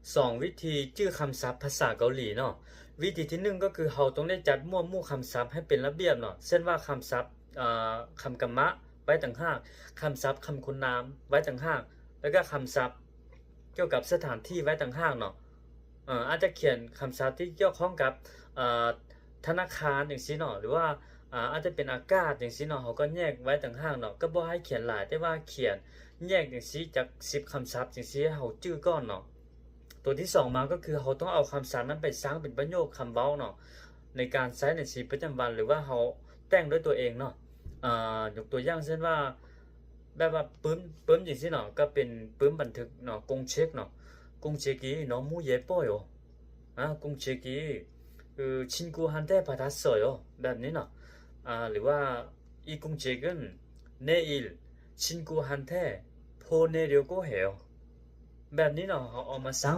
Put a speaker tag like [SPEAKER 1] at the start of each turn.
[SPEAKER 1] 2วิธีชื่อคำศัพท์ภาษาเกาหลีเนาะวิธีที่1ก็คือเราต้องได้จัดหมวดหมู่คำศัพท์ให้เป็นระเบียบเนาะเช่นว่าคำศัพท์คำกรรมะไว้ต่างหากคำศัพท์คำคุณนามไว้ต่างหากแล้วก็คำศัพท์เกี่ยวกับสถานที่ไว้ต่างหากเนาะอาจจะเขียนคำศัพท์ที่เกี่ยวข้องกับธนาคารจังซี่เนาะหรือว่าอาจจะเป็นอากาศจังซี่เนาะเขาก็แยกไว้ต่างหากเนาะก็บ่ให้เขียนหลายแต่ว่าเขียนแยกจังซี่จาก10คำศัพท์จังซี่ให้เราจื้อก่อนเนาะตัวที่2มาก็คือเราต้องเอาคำศัพท์นั้นไปสร้างเป็นประโยคคำเว้าเนาะในการใช้ในชีวิตประจำวันหรือว่าเราแต่งด้วยตัวเองเนาะยกตัวอย่างเช่นว่าแบบว่าปึ้มจังซี่เนาะก็เป็นปึ้มบันทึกเนาะ공책เนาะ공책이 너무 예뻐요. 공책이 그 친구한테 받았어요. แบบนี้เนาะหรือว่า 이 공책은 내일 친구한테 보내려고 해요. แบบนี้เนาะเอามาสร้าง